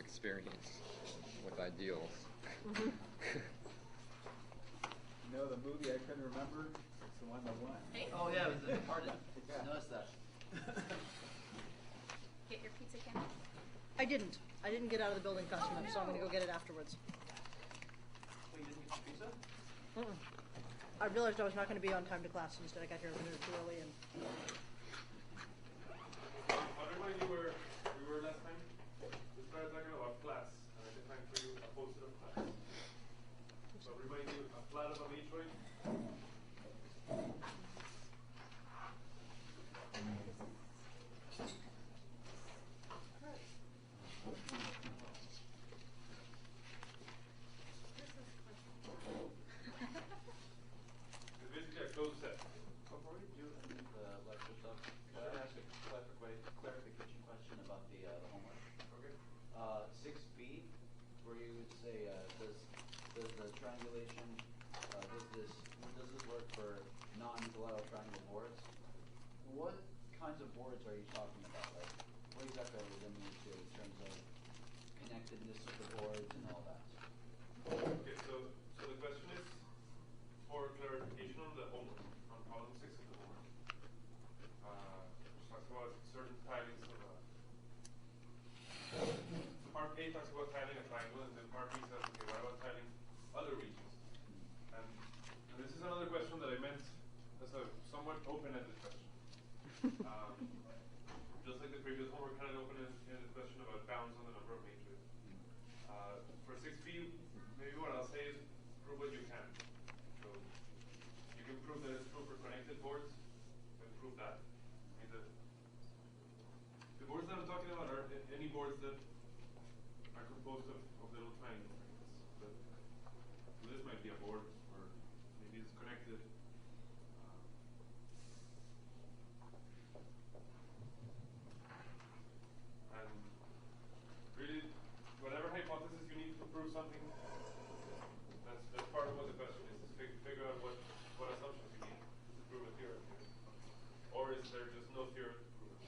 experience with ideals. You know the movie I couldn't remember? It's the one that won. Hey. Oh yeah, it was The Departed. Yeah. Notice that. Get your pizza can. I didn't. I didn't get out of the building fast enough, so I'm going to go get it afterwards. Wait, you didn't get your pizza? I realized I was not going to be on time to class. Instead, I got here a minute too early. And I'll remind you where we were last time. We started talking about flats, and I defined for you a poster of flats. So I'll remind you a flat of a matroid. It's basically a closed set. Before we do the lecture stuff, could I ask a clarification question about the homework? Okay. 6B, where you would say, does the triangulation, does this work for non-equilateral triangle boards? What kinds of boards are you talking about? Like, what exactly are we limited to in terms of connectedness of the boards and all that? Okay, so the question is for clarification on the homework, on problem 6 of the homework. Which talks about certain tilings of a. So part A talks about tiling a triangle, and then part B says, okay, what about tiling other regions? And this is another question that I meant as a somewhat open-ended question. Just like the previous homework, kind of open-ended question about bounds on the number of matrices. For 6B, maybe what I'll say is prove what you can. So you can prove that it's true for connected boards. You can prove that. I mean, the boards that I'm talking about are any boards that are composed of little triangles. So this might be a board, or maybe it's connected. And really, whatever hypothesis you need to prove something, that's part of what the question is figure out what assumptions you need to prove a theorem. Or is there just no theorem to prove it?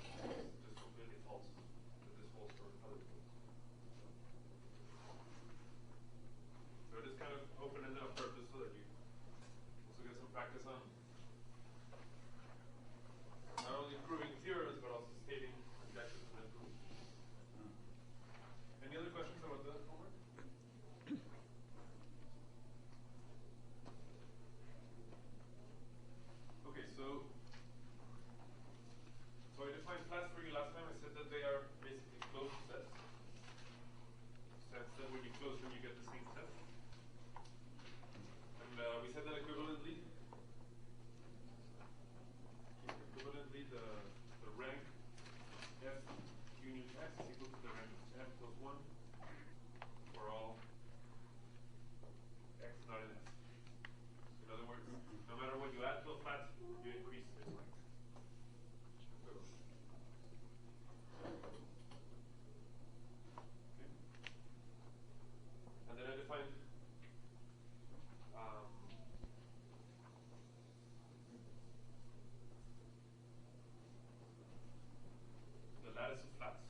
It's just completely false. That this holds for other things. So it is kind of open-ended on purpose so that you also get some practice on not only proving theorems but also stating objectives and then proving. Any other questions about the homework? Okay, so I defined flats for you last time. I said that they are basically closed sets. Sets that when you close them, you get the same set. And we said that equivalently, the rank F union X is equal to the rank F plus 1 for all X not in S. In other words, no matter what you add to a flat, you increase its length. Okay. And then I defined the lattice of flats.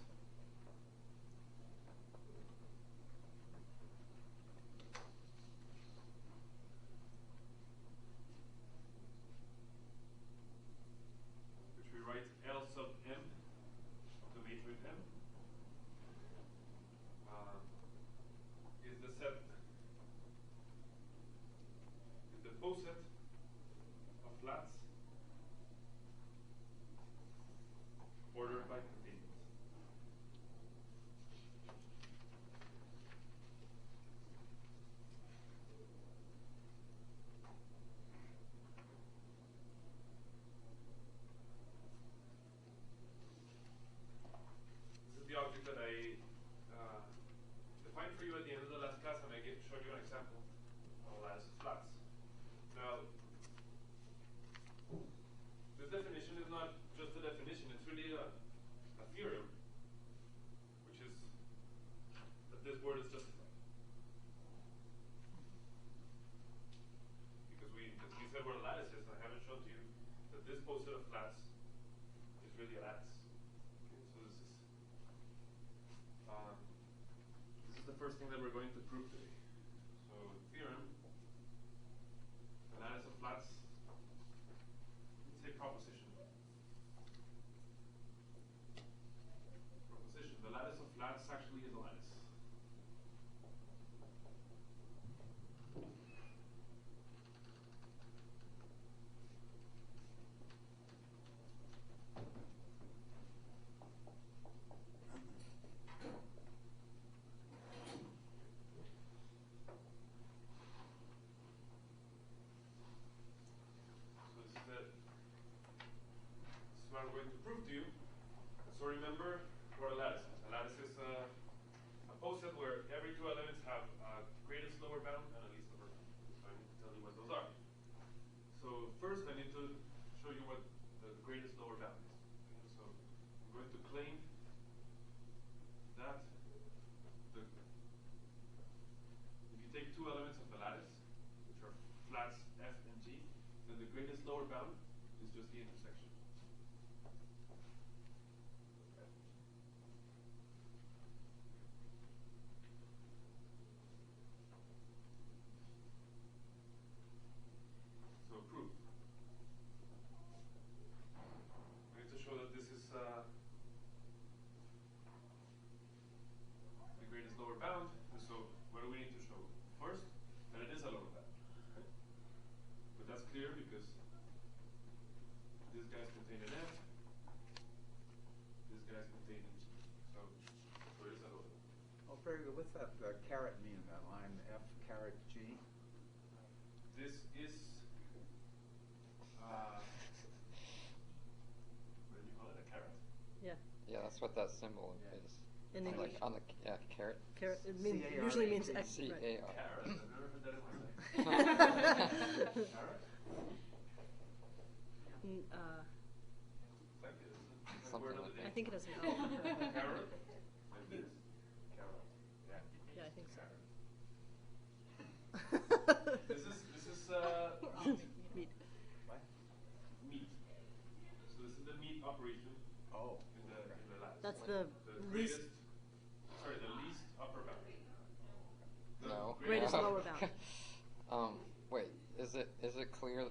Which we write L sub M of the matrix M is the set, is the poset of flats ordered by continuous. This is the object that I defined for you at the end of the last class, and I showed you an example of a lattice of flats. Now, this definition is not just a definition, it's really a theorem, which is that this word is justified. Because we said what a lattice is, I haven't shown to you that this poset of flats is really a lattice. Okay, so this is the first thing that we're going to prove today. So theorem, the lattice of flats, let's say proposition. Proposition, the lattice of flats actually is a lattice. I'm going to prove to you. So remember what a lattice is. A lattice is a poset where every two elements have a greatest lower bound and a least upper bound. So I need to tell you what those are. So first I need to show you what the greatest lower bound is. Okay, so I'm going to claim that if you take two elements of the lattice, which are flats F and G, then the greatest lower bound is just the intersection. So proof. We need to show that this is the greatest lower bound. And so what do we need to show? First, that it is a lower bound. Okay? But that's clear because these guys contain an F, these guys contain an G. So it is a lower bound. Oh, very good. What's that caret mean, that line F caret G? This is what do you call it? A caret? Yeah. Yeah, that's what that symbol Yeah. is. In On English. the, on the carrot. Carrot, it means, C-A-R-E-T. usually means X. C-A-R. Caret? I've never heard that in my life. Caret? Like it, isn't it? Like Something word of like the I day. think it has an L. Carrot? Like this? Carrot. Yeah. Yeah, I think so. This is Meat. What? meat. So this is the meat operation Oh. in the lattice. That's Like the least- greatest, sorry, the least upper bound. The No. Greatest No. lower bound. Wait, is it clear?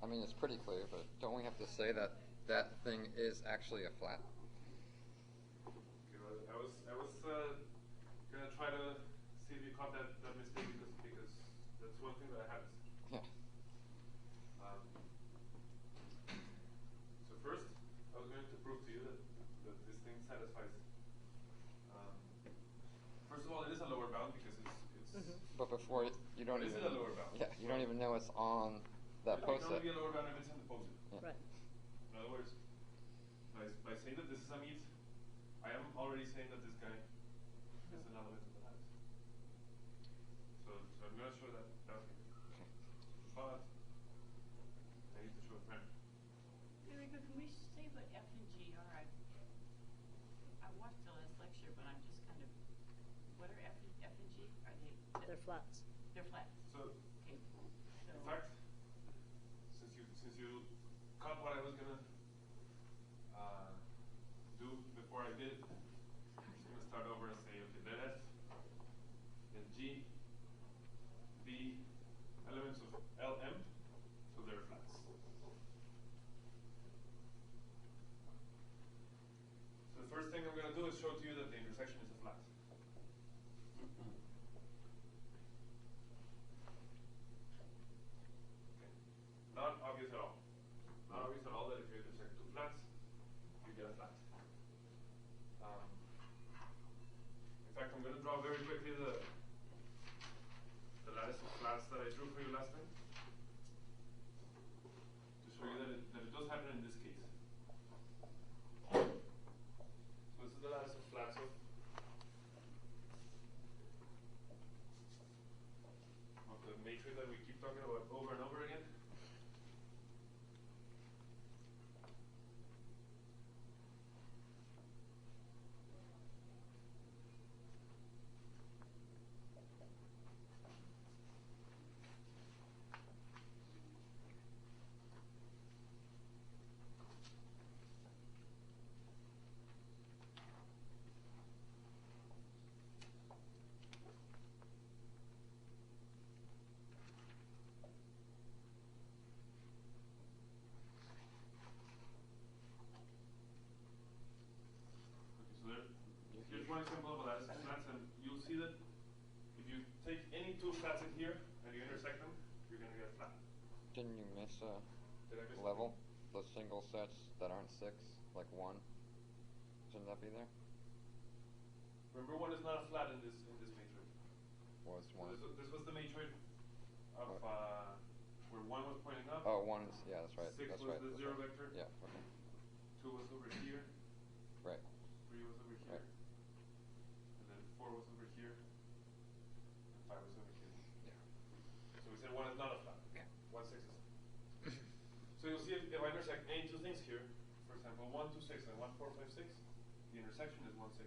I mean, it's pretty clear, but don't we have to say that that thing is actually a flat? Okay, well, I was gonna try to see if you caught that mistake because that's one thing that I haven't seen. Yeah. So first, I was going to prove to you that this thing satisfies. First of all, it is a lower bound because it's. But before you don't Is even. it a lower bound? Yeah, you don't even know it's on that It can only post-it. be a lower bound if it's in the post-it. Yeah. Right. In other words, by saying that this is a meat, I am already saying that this guy is an element of the lattice. So I'm going to show that down here. But I need to show it primary. Federico, can we say what F and G are? I watched the last lecture, but I'm just kind of, what are F and G? Are they? They're flats. They're flats. So Okay. So. in fact, since you caught what I was gonna do before I did, I'm just gonna start over and say, okay, let F and G be elements of Lm, so they're flats. So the first thing I'm gonna do is show to you that the intersection is a flat. Not obvious at all. Not obvious at all that if you intersect two flats, you get a flat. In fact, I'm going to draw very quickly the lattice of flats that I drew for you last time to show you that it does happen in this case. So this is the lattice of flats of the matrix that we keep talking about over and over again. example of a lattice of flats, and you'll see that if you take any two flats in here and you intersect them, you're going to get a flat. Didn't you miss a Did I miss level? Those single sets that aren't 6, like 1. Shouldn't that be there? Remember, one is not a flat in this matrix. Was So 1? this was the matrix of where 1 was pointing up. Oh, 1 is, yeah, that's right. 6 that's was right. the that's zero right. vector. Yeah, okay. 2 was over here. Right. 3 was over here. Right. And then 4 was over here. And 5 was over here. Yeah. So we said 1 is not a flat. Okay. 1, 6 is. So you'll see if I intersect any two things here, for example, 1, 2, 6, and 1, 4, 5, 6, the intersection is 1, 6.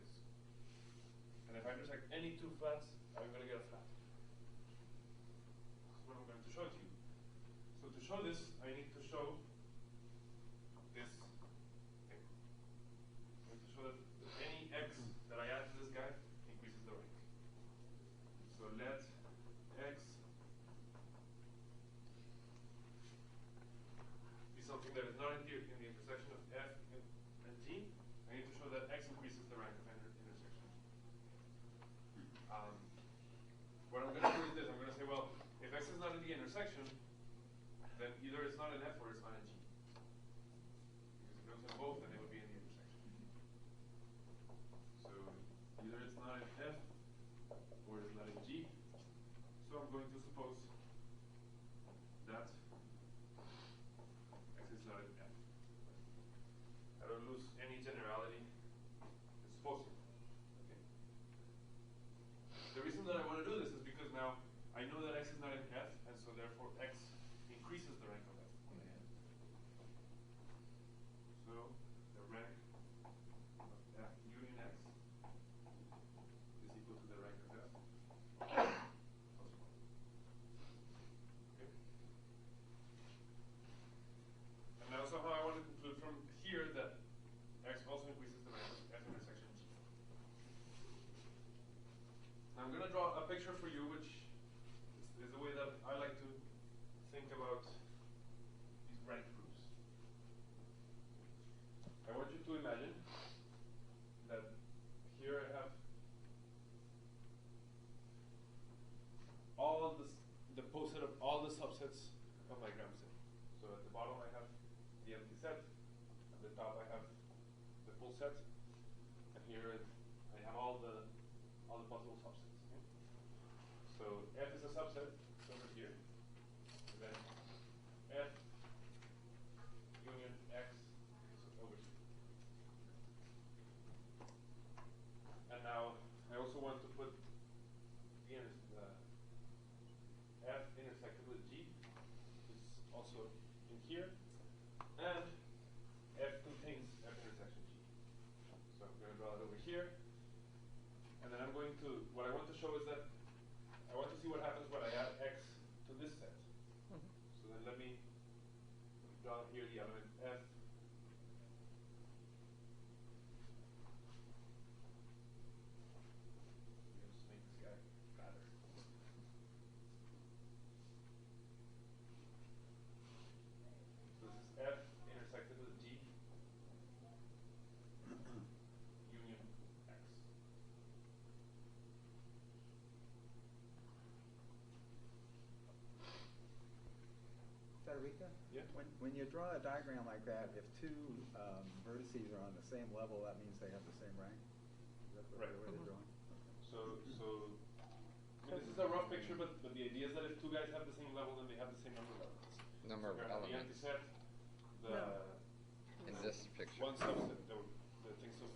And if I intersect any two flats, I'm going to get a flat. That's what I'm going to show to you. So to show this, I need to show this thing. I need to show that any x that I add to this guy increases the rank. So let x be something that is not in the intersection of f and g. I need to show that x increases the rank of intersection. What I'm going to do is this. I'm going to say, well, if x is not in the intersection, then either it's not in f or it's not in g. Because if it was in both, then it would be in the intersection. So either it's not in f or it's not in g. So I'm going to suppose that x is not in f. I don't lose any generality. It's possible. Okay. The reason that I want to do this is because now I know that x is not in f, and so therefore x increases the rank of f. So the rank of f union x is equal to the rank of f. Okay. And now somehow I want to conclude from here that x also increases the rank of f intersection g. Now I'm going to draw a picture for you, which is the way that I like to think about these rank proofs. I want you to imagine that here I have all of the poset of all the subsets of my gram set. So at the bottom I have the empty set, at the top I have the full set, and here I have all the possible subsets. Okay? So f is a subset, it's over here, and then f union x is over here. And now I also want to put the f intersected with g is also in here, and f contains f intersection g. So I'm going to draw it over here, and then I'm going to, what I want to show is that I want to see what happens when I add x to this set. So then let me draw here the element f. Just make this guy fatter. So this is f intersected with g union x. Federico? Yeah? When you draw a diagram like that, if two vertices are on the same level, that means they have the same rank? Is that the Right. way they're drawing? So I mean, this is a rough picture, but the idea is that if two guys have the same level, then they have the same number of elements. Number of So the empty elements. set, In this picture. one subset that thinks of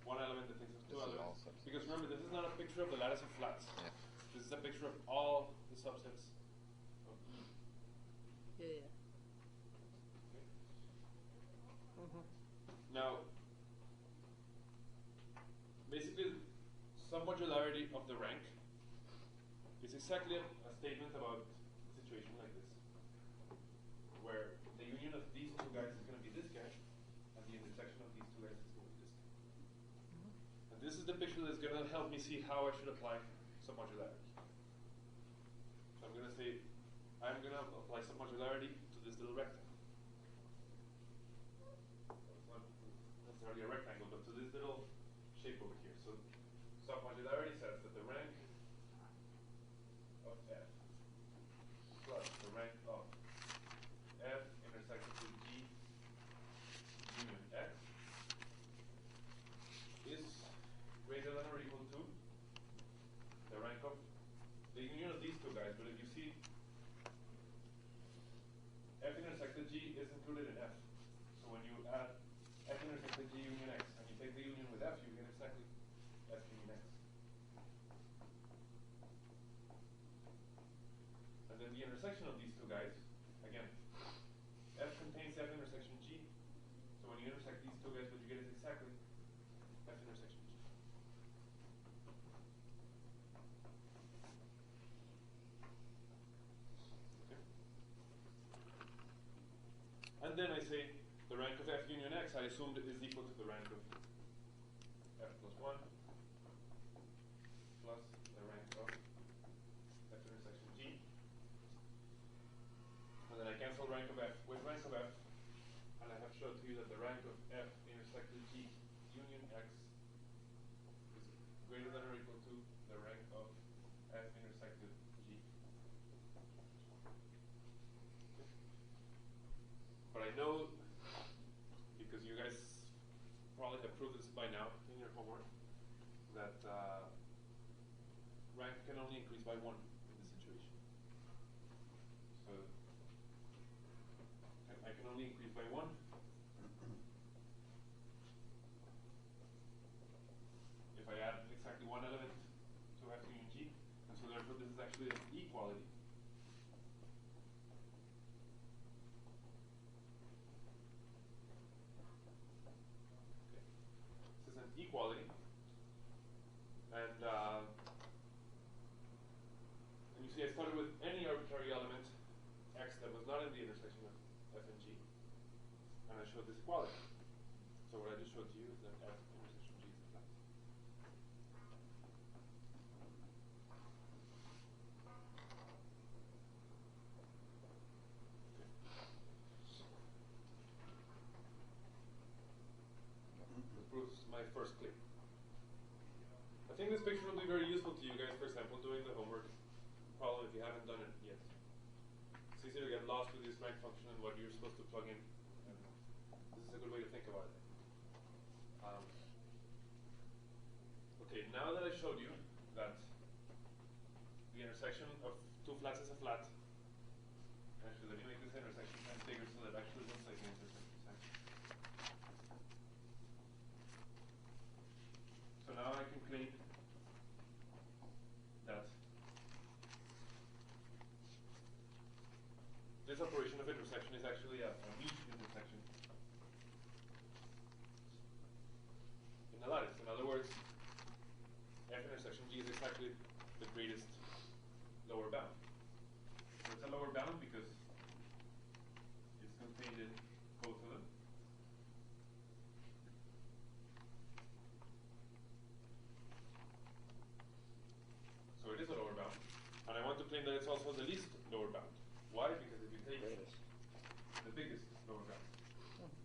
one element that thinks of two This is all elements. subsets. Because remember, this is not a picture of the lattice of flats. Yeah. This is a picture of all the subsets of E. Yeah. Okay? Mm-hmm. Now, basically, some modularity of the rank is exactly a statement about a situation like this, where the union of these two guys is going to be this guy, and the intersection of these two guys is going to be this guy. And this is the picture that's going to help me see how I should apply submodularity. So I'm going to say, I'm going to apply submodularity to this little rectangle. It's not necessarily a rectangle, but to this little shape over here. So guys, but if you see F intersected G is included in F. So when you add F intersected G union X, and you take the union with F, you get exactly F union X. And then the intersection of these two guys, again, F contains F intersection G. So when you intersect these two guys, what you get is exactly F intersection G. Okay. And then I say the rank of F union X, I assumed is equal to the rank of F plus 1 plus the rank of F intersection G. And then I cancel rank of F with rank of F, and I have showed to you that the rank of F intersected G union X is greater than or equal to the rank of F intersected G. But I know, because you guys probably have proved this by now in your homework, that rank can only increase by 1 in this situation. So I can only increase by 1. If I add exactly 1 element to F union G, and so therefore this is actually an equality. Okay. This is an equality, and you see I started with any arbitrary element X that was not in the intersection of F and G, and I showed this equality. So what I just showed to you is that F intersection G is a flat. This proves my first claim. I think this picture will be very useful to you guys, for example, doing the homework problem if you haven't done it yet. It's easy to get lost with this rank function and what you're supposed to plug in. And this is a good way to think about it. Okay, now that I showed you that the intersection of two flats is a flat, actually let me make this intersection kind of bigger so that it actually looks like an intersection. So now I can claim that this operation of intersection is actually a weak intersection in a lattice. In other words, F intersection G is exactly the greatest lower bound. So it's a lower bound because it's contained in both of them. So it is a lower bound. And I want to claim that it's also the least lower bound. Why? Because if you take the biggest lower bound.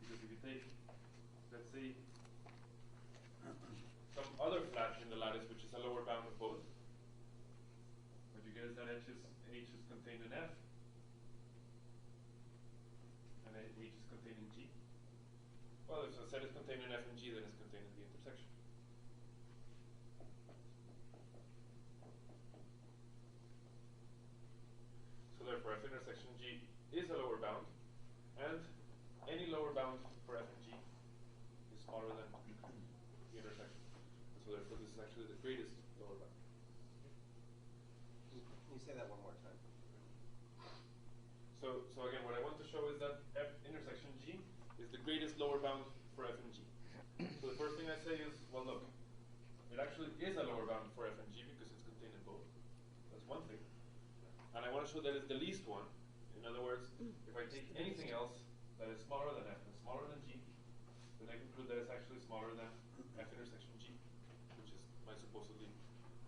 Because if you take, let's say, some other flat in the lattice which is a lower bound of both, what you get is that H is contained in F, and H is contained in G. Well, if a set is contained in F and G, then it's contained in the intersection. So therefore, F intersection G is a lower bound, and any lower bound for F and G is smaller than the intersection. And so therefore, this is actually the greatest lower bound. Can you say that one more time? So again, what I want to show is that F intersection G is the greatest lower bound for F and G. So the first thing I say is, well, look, it actually is a lower bound for F and G because it's contained in both. That's one thing. And I want to show that it's the least one. In other words, if I take anything else that is smaller than F and smaller than G, then I conclude that it's actually smaller than F intersection G, which is my supposedly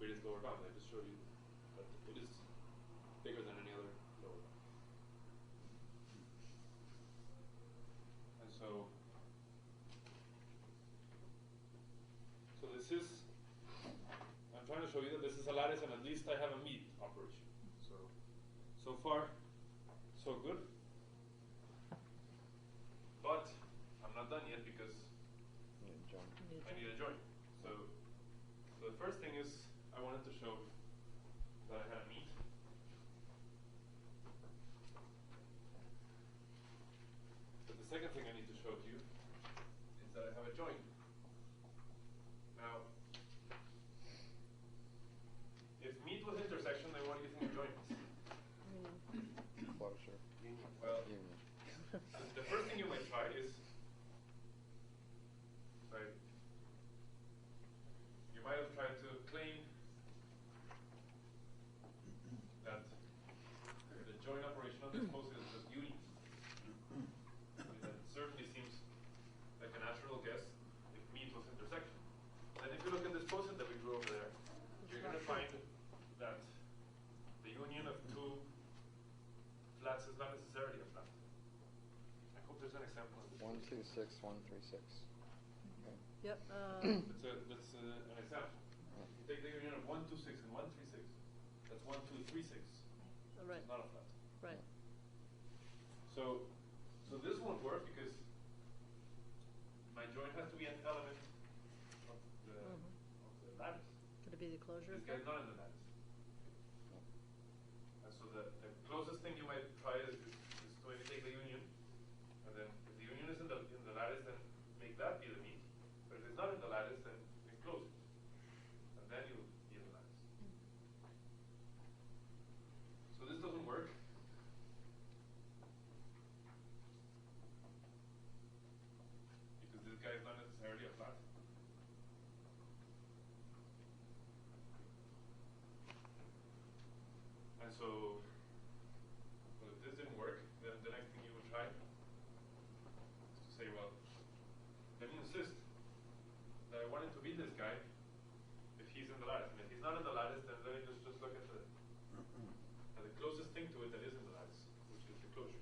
greatest lower bound. I just showed you that it is bigger than any other lower bound. And so this is, I'm trying to show you that this is a lattice and at least I have a meet operation. So far, so good. But I'm not done yet because I need a join. So the first thing is I wanted to show that I had a meet. second thing I need to show to you is that I have a joint. Now, if meet was intersection, then what do you think a joint is? Closure. Well, Union. the first thing you might try is, right, you might have tried to claim that the joint operation of this poset is just union. I mean, that certainly seems like a natural guess if meet was intersection. Then if you look at this poset that we drew over there, you're going to find that the union of two flats is not necessarily a flat. I hope there's an example of this. 1, 2, 6, 1, 3, 6. Okay. Yep. That's an example. You take the union of 1, 2, 6 and 1, 3, 6. That's 1, 2, 3, 6. Right. It's not a flat. Right. So this won't work because my joint has to be an element of the lattice. Could it be the closure? This guy's not in the lattice. And so the closest thing you might try is to maybe take the union, and then if the union is in the lattice, then make that be the mean. But if it's not in the lattice, then close it. And then you'll be in the lattice. So this doesn't work. Because this guy is not necessarily a flat. And so, well, if this didn't work, then the next thing you would try is to say, well, let me insist that I want it to be this guy if he's in the lattice. And if he's not in the lattice, then let me just look at the closest thing to it that is in the lattice, which is the closure.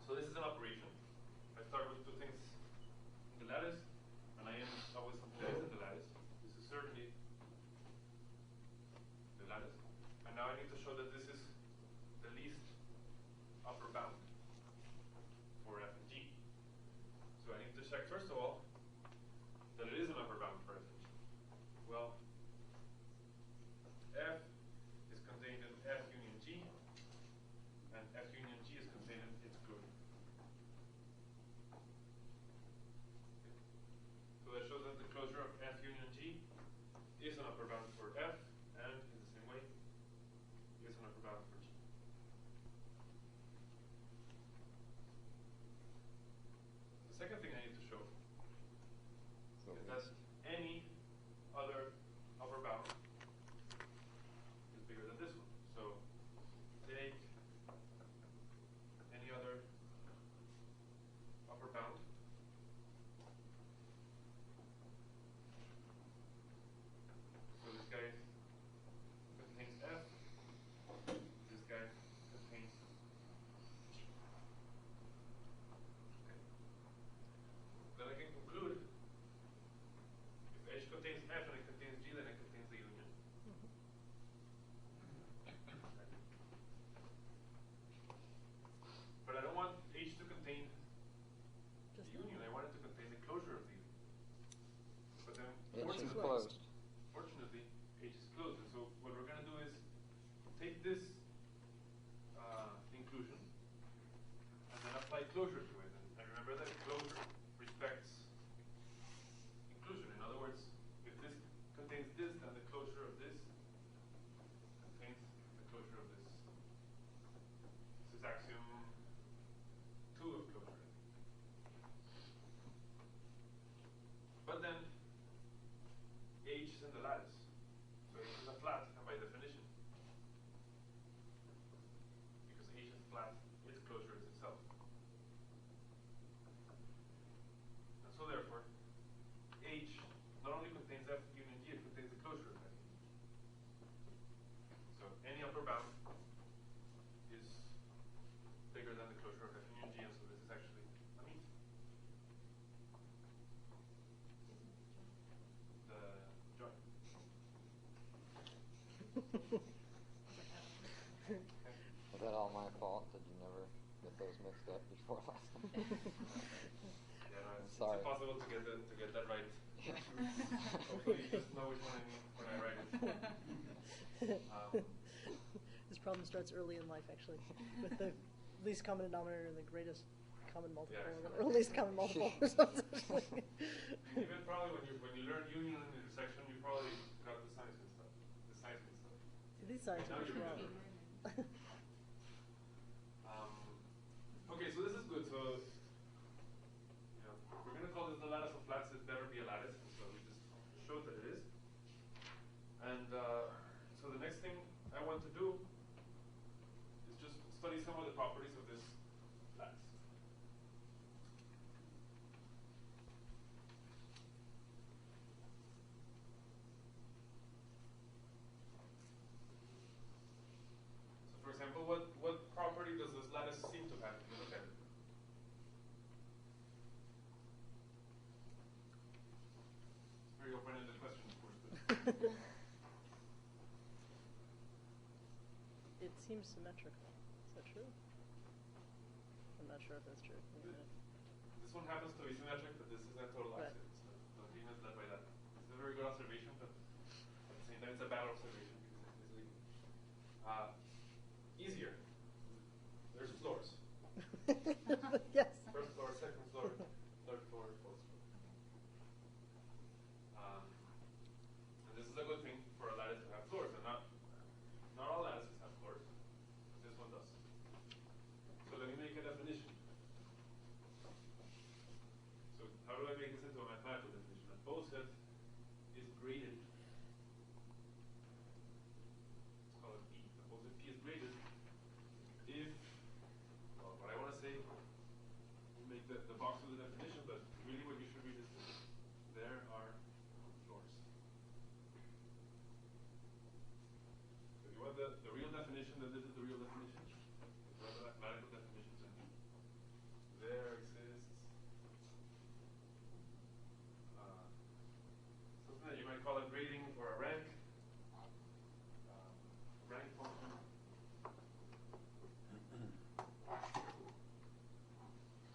So this is an operation. I start with two things in the lattice, and I end up with something that is in the lattice. This is certainly the lattice. And now I need to show that this is the least upper bound for f and g. So I need to check, first of all, that it is an upper bound for f and g. Well, f is contained in f union g, and f union g is contained in its closure. So that shows that the closure of f union g is an upper bound for f, and in the same way, is an upper bound for g. The second thing I need to show is that any other upper bound is bigger than this one. So take any other upper bound. So this guy contains f, this guy contains g. Okay. Then I can conclude if h contains f and it contains g, then it contains the union. But I don't want h to contain the Just union. I want it to contain the closure of the union. But then H is fortunately, closed. fortunately, h is closed. And so what we're going to do is take this inclusion and then apply closure to it. And remember that closure respects inclusion. In other words, if this contains this, then the closure of this contains the closure of this. This is axiom 2 of closure. But then h is in the lattice. So h is a flat, and by definition, because h is flat, its closure is itself. And so therefore, h not only contains f union g, it contains the closure of f union g. So any upper bound is bigger than the closure of f union g, and so this is actually a mean. The joint. Was that all my fault? Did you never get those mixed up before last time? Yeah, no, it's Sorry. impossible to get that right. Hopefully you just know which one I mean when I write it. This problem starts early in life, actually, with the least common denominator and the greatest common multiple, Yeah, or least common multiple, or something. Even probably when you learn union and intersection, you probably got the science and stuff. The science and stuff. These signs Now are you wrong. remember. Okay, so this is good. So, you know, we're going to call this the lattice of flats. It better be a lattice. So we just showed that it is. And so the next thing I want to do is just study some of the properties of this lattice. So for example, what property does this lattice seem to have? If you look at it. Very open-ended question, of course. But It seems symmetrical. Is that true? I'm not sure if that's true. Wait a minute. this one happens to be symmetric, but this isn't a total Right. accident. So the theme is led by that. It's a very good observation, but at the same time, it's a bad observation because it's misleading. Easier. There's floors. Yes. First floor, second floor, third floor, fourth floor. And this is a good thing for a lattice to have floors, and not all lattices have floors, but this one does. So let me make a definition. So how do I make this into a mathematical definition? A poset is graded. Let's call it P. A poset P is graded if, well, what I want to say, you make the box with the definition, but really what you should read is this. There are floors. So if you want the real definition, then this is the real definition. If you want the mathematical definition, then there exists something that you might call a grading or a rank. Rank function.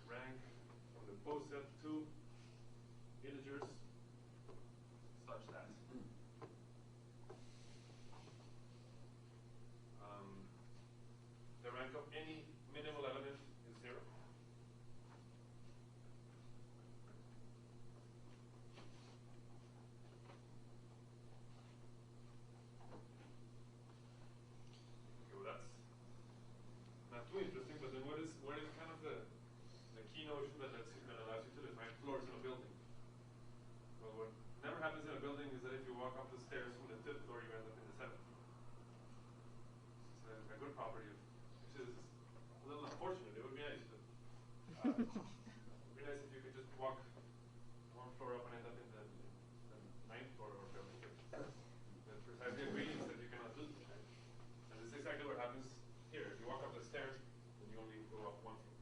Rank of the poset two integers such that the rank of any minimal element is 0. Okay, well that's not too interesting, but then what is kind of the key notion that allows you to define floors in a building? Well, what never happens in a building is that if you walk up the stairs from the 5th floor, you end up in the 7th. It's a good property of, which is a little unfortunate. It would be nice, but it would be nice if you could just walk one floor up and end up in the 9th floor or building. That's precisely a gradient that you cannot do. Right? And this is exactly what happens here. If you walk up the stairs, then you only go up one floor.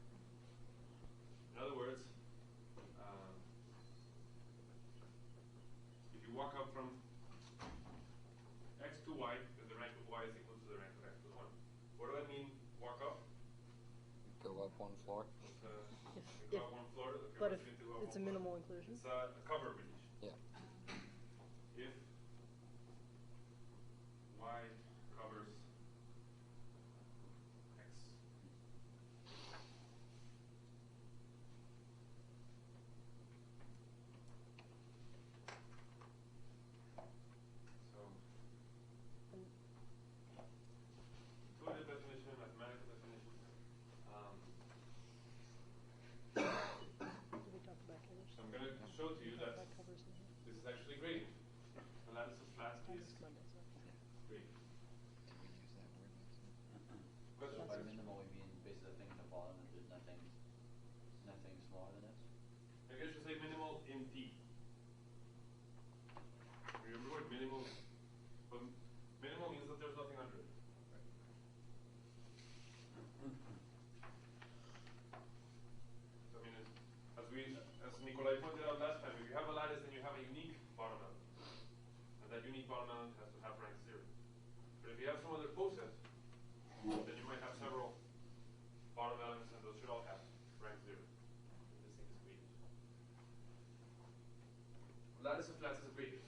In other words, if you walk up from x to y, then the rank of y is equal to the rank of x plus 1. What do I mean, walk up? Go up one floor. Go up one floor. Okay, But if let's get to go up it's a one floor. minimal inclusion. It's a cover relation. Yeah. If y covers x. So, intuitive definition, mathematical definition. Did we talk about covers? So I'm going to show to you that About covers in here. this is actually gradient. The lattice of flats is Next Monday, so. gradient. So Questions? by minimal, we mean basically the thing at the bottom, and there's nothing smaller than this? Maybe I should say minimal in D. Remember what minimal is? But minimal means that there's nothing under it. So I mean, as Nikolai pointed out last time, if you have a lattice, then you have a unique bottom element. And that unique bottom element has to have rank 0. But if you have some other poset, then you might have several bottom elements, and those should all have rank 0. And this thing is gradient. Lattice of flats is a gradient.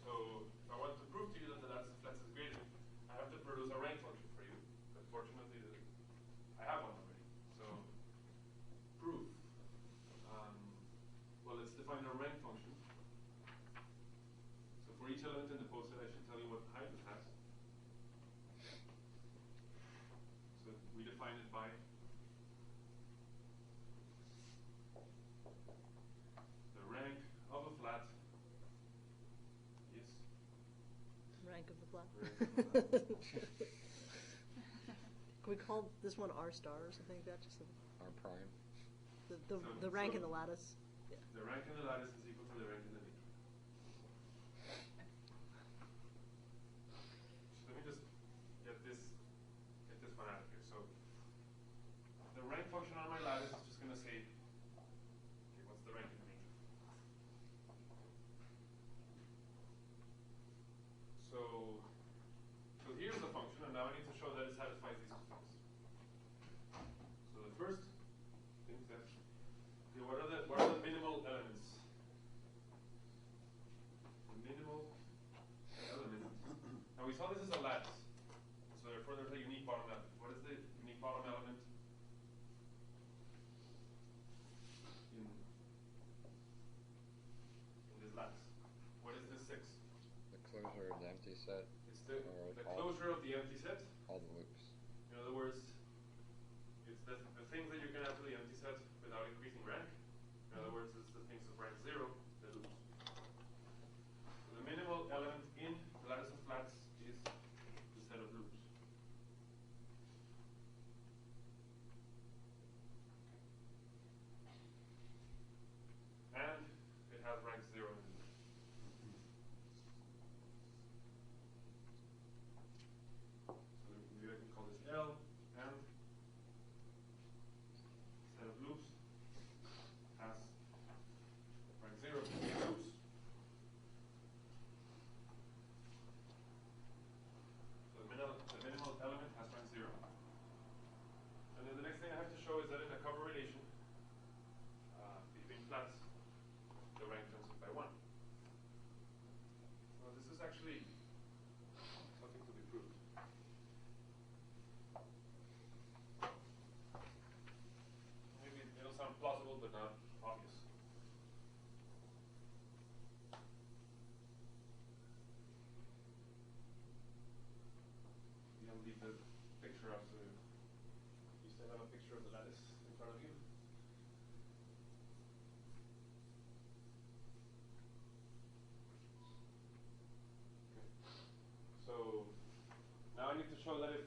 So if I want to prove to you that the lattice of flats is a gradient, I have to produce a rank function for you. But fortunately, I have one already. define a rank function. So for each element in the poset, I should tell you what height it has. So we define it by the rank of a flat is Rank of the flat. rank of the flat. Can we call this one R star or something like that? Just R prime. the rank in the lattice. Yeah. The rank in the lattice is equal to the rank in the matrix. So let me just get this one out of here. So the rank function on my lattice is just going to say, okay, what's the rank in the matrix? So here's the function, and now I need to show that it satisfies these two things. So the first thing says, okay, what are the minimal elements? The minimal element. Now we saw this is a lattice, so therefore there's a unique bottom element. What is the unique bottom element in this lattice? What is this 6? The closure of the empty set. It's the all closure of the empty set. all the loops. In other words, it's the things that you can add to the empty set without increasing rank. In other words, it's the things of rank 0, the loops. So the minimal element in the lattice of flats is the set of loops. And it has rank 0 in the loop. So maybe I can call this L, and set of loops has rank 0 loops. So the minimal element has rank 0. And then the next thing I have to show is that in a cover relation between flats, the rank turns up by 1. Well, this is actually something to be proved. Maybe it'll sound plausible, but not obvious. I'll leave the picture up so you still have a picture of the lattice in front of you. Okay. So now I need to show that if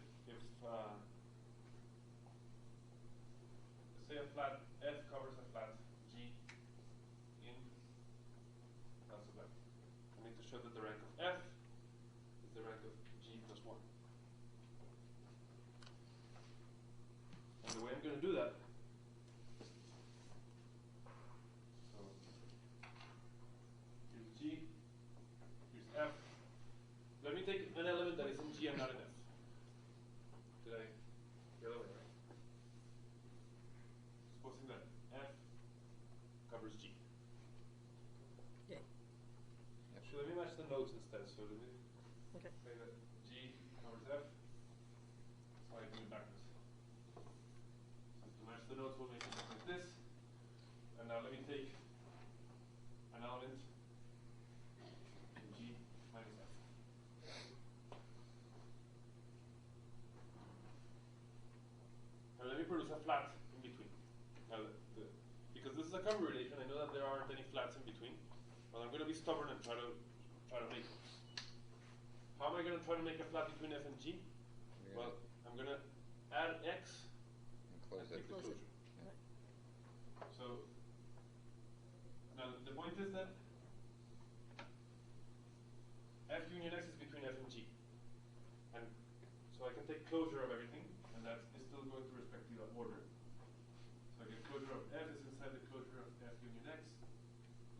say a flat F covers a flat G in class of F. I need to show that the rank of F is the rank of G plus 1. And the way I'm going to do that, so here's G, here's F. Let me take an element that is in G and not in F. Did I? The other way, right? Supposing that F covers G. Yeah. Actually, let me match the nodes instead. So let me Okay. say that G covers F. So I do it backwards. So to match the nodes, we'll make it like this. And now let me take an element in G minus F. And let me produce a flat in between. Now, because this is a cover relation, I know that there aren't any flats in between. But I'm going to be stubborn and try to make it. How am I going to try to make a flat between F and G? Well, I'm going to add X And close and it. take the Close it. closure. Right. So now the point is that F union X is between F and G. And so I can take closure of everything, and that is still going to respect the order. So I get closure of F is inside the closure of F union X.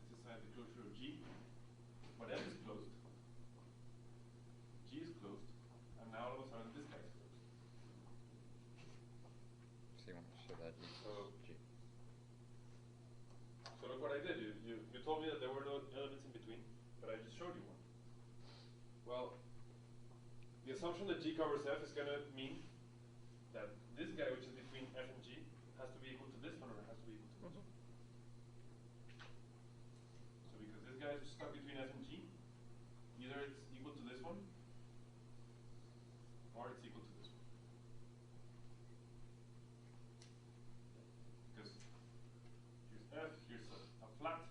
It's inside the closure of G. But F is closed. G is closed. And now all of a sudden this guy is closed. So you want to show that So- G. So look what I did. You told me that there were no elements in between, but I just showed you one. Well, the assumption that G covers F is going to mean that this guy, which is between F and G, has to be equal to this one, or it has to be equal to this one. guy is stuck between F and G. Either it's equal to this one, or it's equal to this one. Because here's F, here's a flat.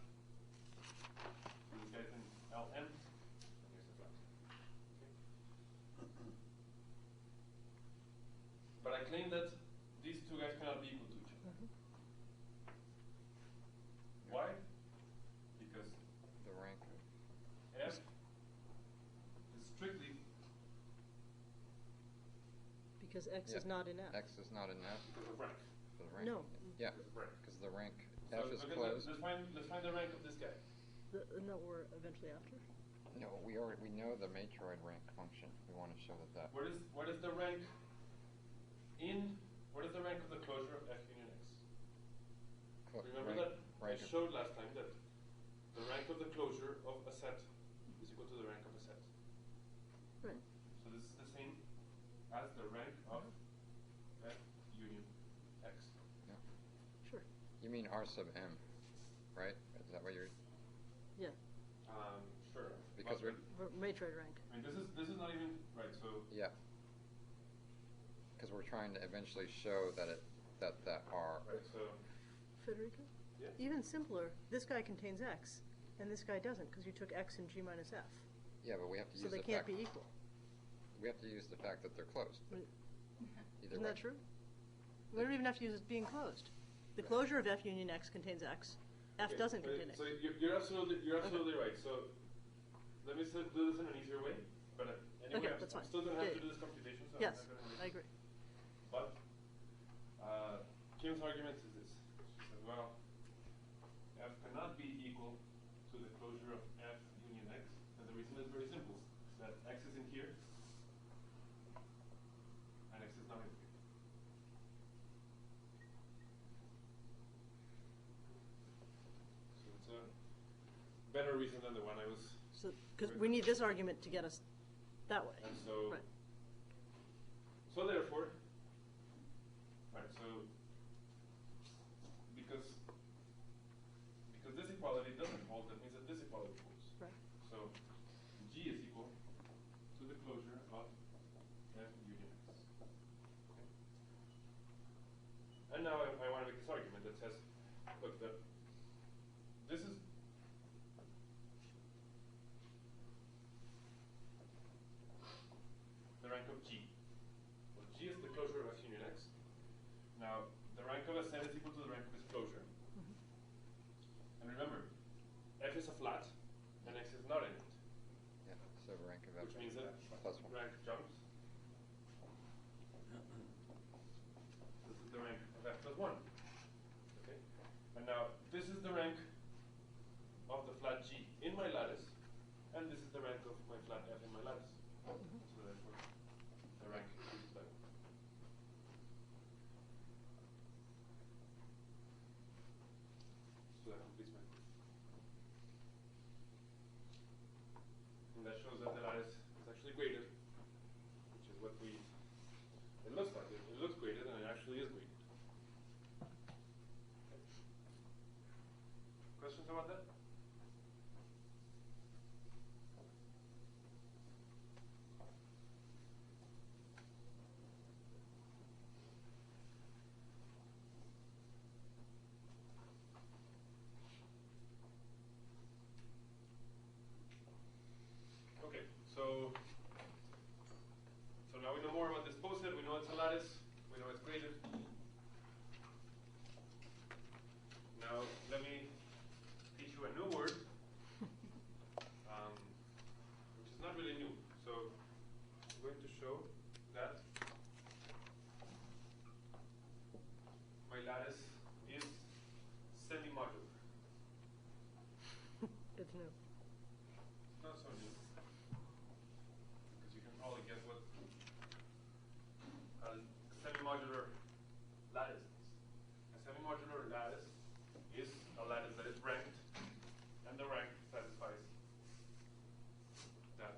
This guy's in Ln, and here's a flat. Okay. But I claim that these two guys cannot be equal to each other. Why? Because The rank. F is strictly Because X Yeah. is not in F. X is not in F because of rank. for the rank. No. Yeah, Because of rank. because the rank So F is look at closed. let's find the rank of this guy. No, we're eventually after. No, we know the matroid rank function. We want to show that. What is the rank what is the rank of the closure of F union X? Remember that I showed last time that the rank of the closure of a set is equal to the rank of a set. Right. So this is the same as the rank of F union X. Yeah. Sure. You mean R sub m, right? Is that what you're? Yeah. Sure. Because But, Matroid rank. I mean, this is not even right. So Yeah. Because we're trying to eventually show that that R. right. So Federico? yeah. Even simpler, this guy contains X, and this guy doesn't, because you took X and G minus F. Yeah, but we have to So use they the can't fact. be equal. We have to use the fact that they're closed. Right. Either Isn't way. that true? We don't even have to use it being closed. The closure of F union X contains X. F Okay, doesn't so contain X. So you're absolutely right. So let me do this in an easier way. But anyway, Okay, I'm that's fine. still going to have Yeah, to do this computation. So Yes, I'm not gonna I agree. But Kim's argument is this. She said, well, F cannot be equal to the closure of F union X, and the reason is very simple. That X is in here, and X is not in here. So it's a better reason than the one I was. So, because we need this argument to get us that way. And so, Right. so therefore, right, so because this equality doesn't hold, that means that this equality holds. Right. So G is equal to the closure of F union X. Okay. And now I want to make this argument that says, look, this is the rank of G. Well, G is the closure of F union X. Now, the rank of a set is equal to the rank of its closure. And remember, F is a flat, and X is not in it. Yeah. So rank of F. Which means that plus one. rank jumps. This is the rank of F plus 1. Okay? And now, this is the rank of the flat G in my lattice, and this is the rank of my flat F in my lattice. So therefore, the rank is that. So that completes my proof. And that shows that the lattice is actually graded, which is what it looks like. It looks graded, and it actually is graded. Okay. Questions about that? Okay, so now we know more about this poset. We know it's a lattice. We know it's graded. Now let me teach you a new word, which is not really new. So I'm going to show that my lattice is semimodular. Good to know. Not so new, because you can probably guess what a semimodular lattice is. A semimodular lattice is a lattice that is ranked, and the rank satisfies that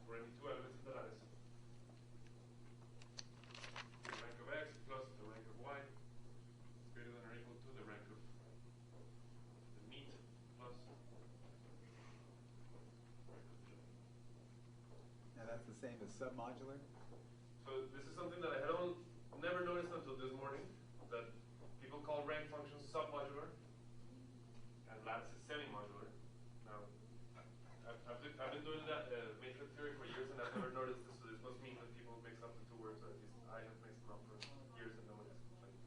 for any two elements in the lattice. The rank of X plus the rank of Y is greater than or equal to the rank of the meat plus that's the same as submodular? So this is something that I had never noticed until this morning, that people call rank functions submodular and lattice is semimodular. Now, I've been doing that matrix theory for years and I've never noticed this, so this must mean that people mix up the two words, or at least I have mixed them up for years and nobody's complained.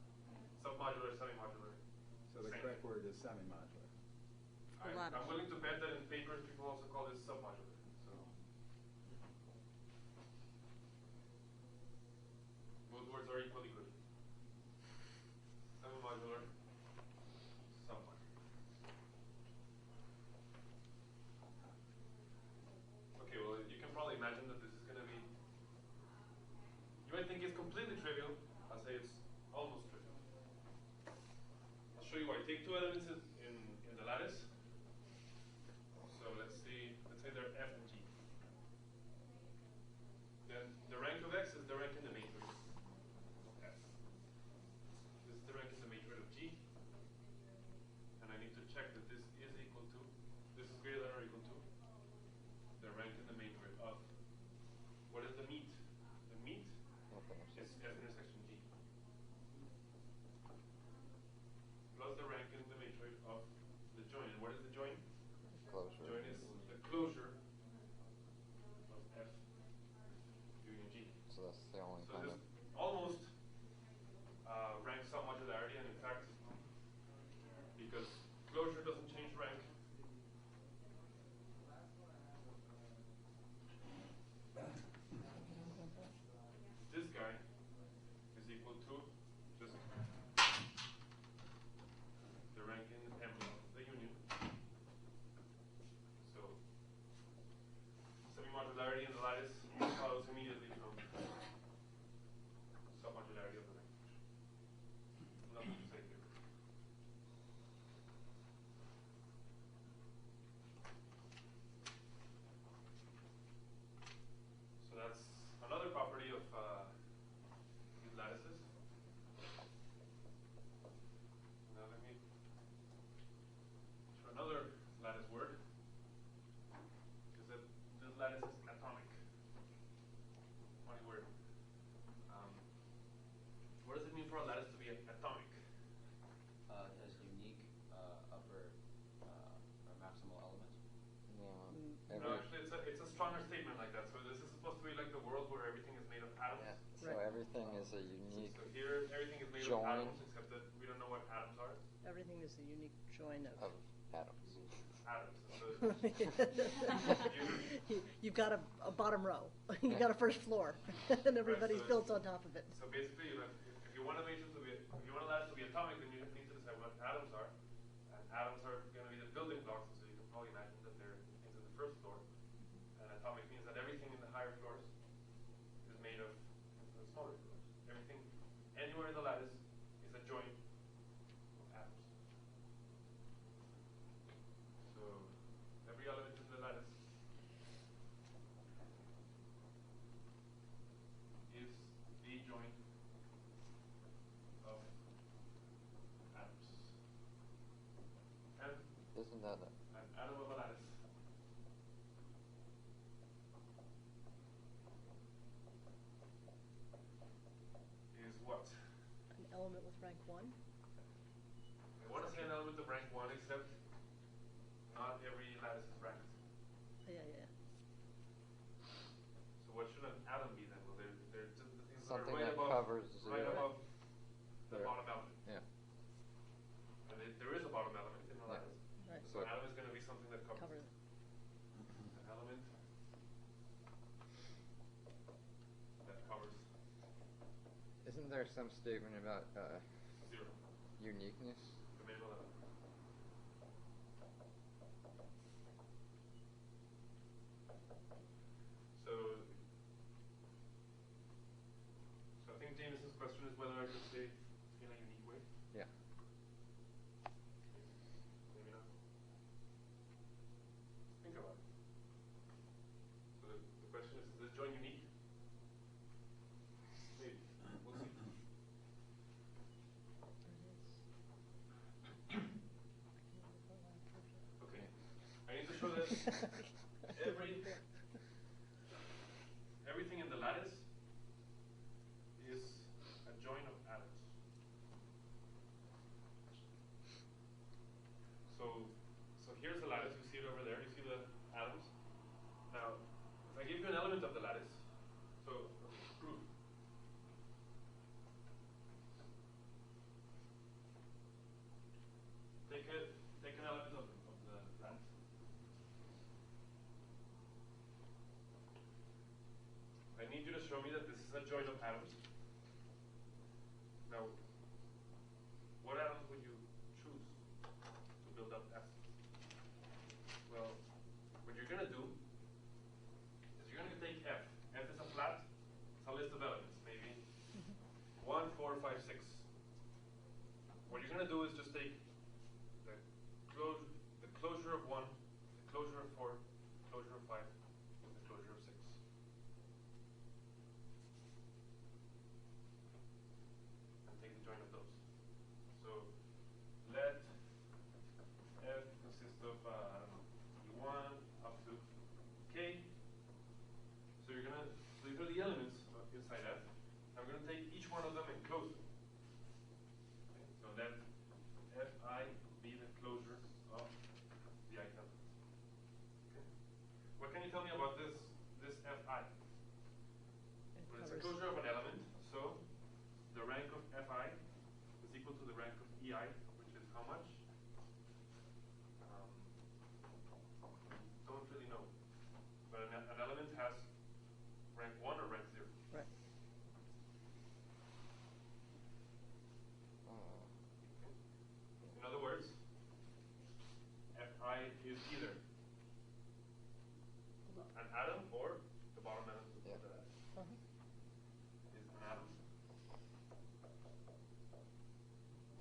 Submodular, semimodular. So the same correct thing. word is semi-modular. I'm willing to bet that in papers people also call this submodular. So both words are equally good. Semimodular, submodular. Okay, well you can probably imagine that this is going to be, you might think it's completely trivial. I'll say it's almost trivial. I'll show you why. Take two elements in the lattice. So let's say they're F and G. Then the rank of X is the rank in the matrix of F. This is the rank in the matrix of G. And I need to check that this is equal to, this is greater than or equal to the rank in the matrix of, what is the meet? The meet is F intersection G. Plus the rank in the matrix of the join. And what is the join? Closure. Join is the closure of F union G. So that's the only So kind this of. almost rank submodularity, and in fact, because closure doesn't change rank, this guy is equal to just the rank in M of the union. So semimodularity in the lattice follows immediately from submodularity of the rank function. Nothing to say here. So that's another property of these lattices. Now let me show another lattice word. Is that this lattice is atomic. Funny word. What does it mean for a lattice to be atomic? It has unique upper or maximal element. Yeah. No, actually, it's a stronger statement like that. So this is supposed to be like the world where everything is made of atoms. Yeah. So Right. everything is a unique. So here, everything is made join of atoms, except that we don't know what atoms are. Everything is the unique join of atoms. Atoms. So You've got a bottom row. You've got a first floor, and everybody's so- built on top of it. So basically, if you want a matrix to be, if you want a lattice to be atomic, then you need to decide what atoms are. And atoms are going to be the building blocks, so you can probably imagine that they're things in the first floor. And atomic means that everything in the higher floors is made of the smaller floors. Everything, anywhere in the lattice, is a join of atoms. So every element in the lattice is a join of atoms. And Isn't that an atom of a lattice is what? An element with rank 1. I want to say an element of rank 1, except not every lattice is ranked. Yeah. So what should an atom be then? Well, they're just the things something that are right that above, covers right zero? above the Right. bottom element. Yeah. And there is a bottom element in the Yeah. lattice. Right. So an atom is going to be something that covers. Cover it. An element that covers Isn't there some statement about 0, uniqueness? the minimum element. So I think Jameson's question is whether I should say in a unique way. Yeah. Maybe not. Think about it. So the question is this join unique? Maybe. We'll see. Okay. I need to show that every everything in the lattice is a join of atoms. So here's the lattice. You see it over there. You see the atoms. Now, if I give you an element of the lattice, so proof. Take an element of the lattice. I need you to show me that this is a join of atoms. Now, what atoms would you choose to build up F? Well, what you're going to do is you're going to take F. F is a flat. It's a list of elements, maybe 1, 4, 5, 6. What you're going to do is just take the closure of 1, the closure of 4, the closure of 5, and the closure of 6. And take the join of those. So let F consist of E1 up to K. So these are the elements inside F. I'm going to take each one of them and close them. Okay? So let Fi be the closure of the ith element. Okay? What can you tell me about this Fi? Well, it's a closure of an element, so the rank of Fi is equal to the rank of Ei, which is how much? Don't really know. But an element has rank 1 or rank 0. Right. In other words, Fi is either an atom or the bottom element of the lattice. Is an atom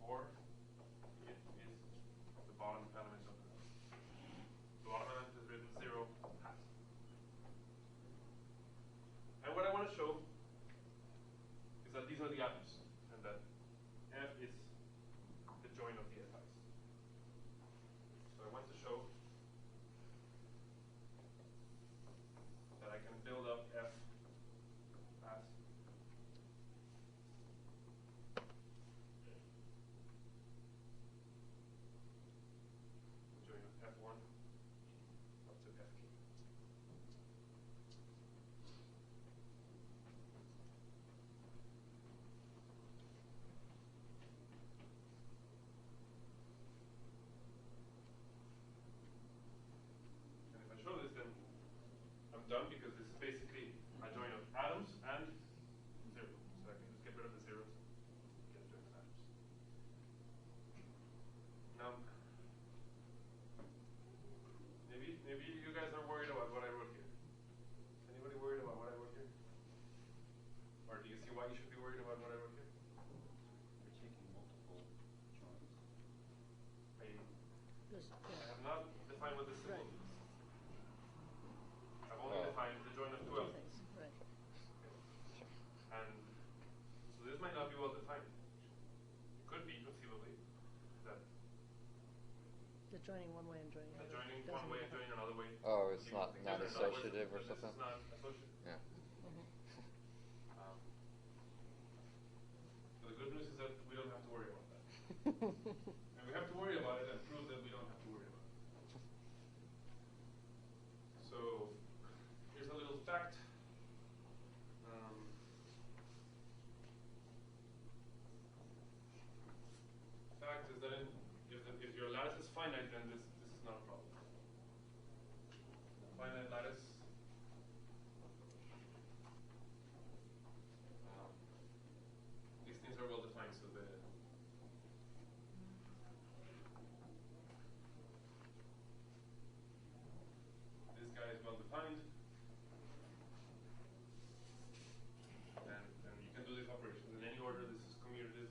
or it is the bottom element of the lattice. The bottom element is written 0 hat. And what I want to show is that these are the atoms and that F is the join of the Fi's. So I want to show that I can build up F as the join of F1 up to Fk. And if I show this, then I'm done because this is basically a join of atoms and 0. So I can just get rid of the zeros and get a join of atoms. Now, maybe you guys are worried about what I wrote here. Is anybody worried about what I wrote here? Or do you see why you should be worried about what I wrote here? You're taking multiple joins. I have not defined what this symbol Right. means. I've only defined the join of two Two elements. things, right. And so this might not be well defined. It could be conceivably that The joining one way and joining the another. joining doesn't one way and become- joining another way. Oh, it's seem not different. In other words, associative or that something? This is not associative. Yeah. So the good news is that we don't have to worry about that. And we have to worry about it and prove that we don't have to worry about it. So here's a little fact. Fact is that if your lattice is finite, then this is not a problem. Finite lattice. These things are well defined, so this guy is well defined, and you can do these operations in any order. This is commutative,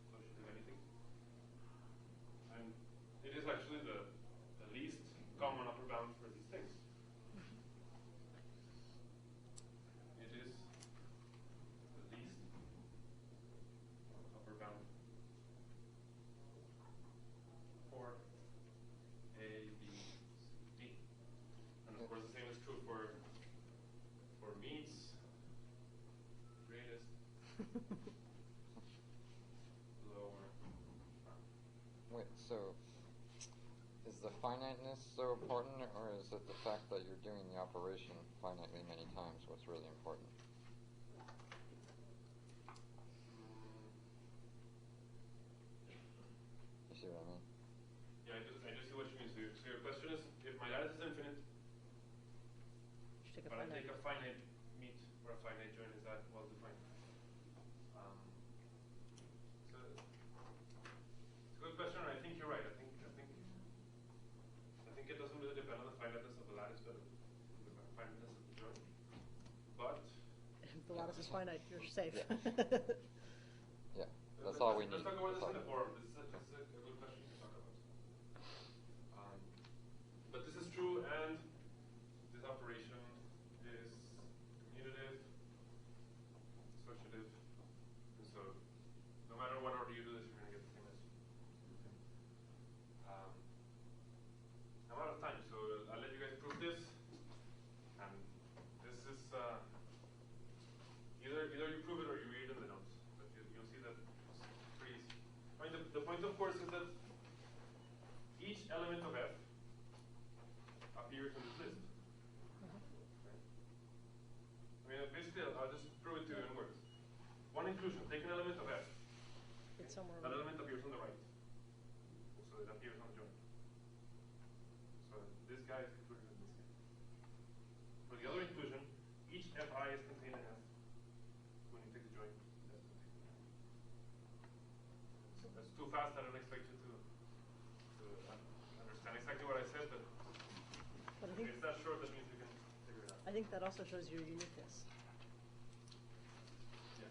associative, anything. And it is actually the least common upper bound for these things. It is the least upper bound for A, B, C, D. And of course the same is true for meets, lower. Wait, so is the finiteness so important, or is it the fact that you're doing the operation finitely many times what's really important? You see what I mean? Yeah, I just see what you mean. So your question is, if my lattice is infinite, Should take a but I finite. take a finite meet or a finite join, is that well defined? So it's a good question, and I think you're right. I think it doesn't really depend on the finiteness of the lattice, but the finiteness of the join. But If the lattice is finite, you're safe. Yeah, that's all we need. Let's talk about That's this in all the forum. This is a good question to talk about. But this is true, and this operation is commutative, associative, and so no matter what order you do this, you're going to get the same answer. I'm out of time, so I'll let you guys prove this. And this is either you prove it or you read it in the notes. But you'll see that it's pretty easy. I mean, the point, of course, is that each element of F appears in this list. Right? I mean, basically, I'll just prove it to you in words. One inclusion, take an element of F. It's somewhere That around. element appears on the right. So it appears on the joint. So this guy is included in this guy. For the other inclusion, each Fi is contained in F. When you take the joint, that's contained in F. So that's too fast. I don't expect you to understand exactly what I said, but But I if think it's that short, that means you can figure it out. I think that also shows your uniqueness. Yeah.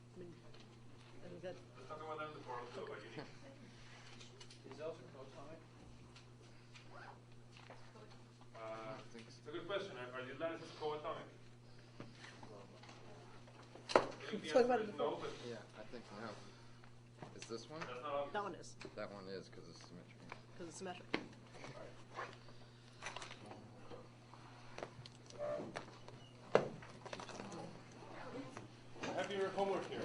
I mean, I think that Let's talk about that in the forum too, about unique. Is also cotonic? It's a good question. Are these lattices coatomic? Let's talk about it in the no, forum. but Yeah, I think no. Is this one? that's not obvious. that one is, That one is because it's symmetrical. because it's symmetric. I have your homework here.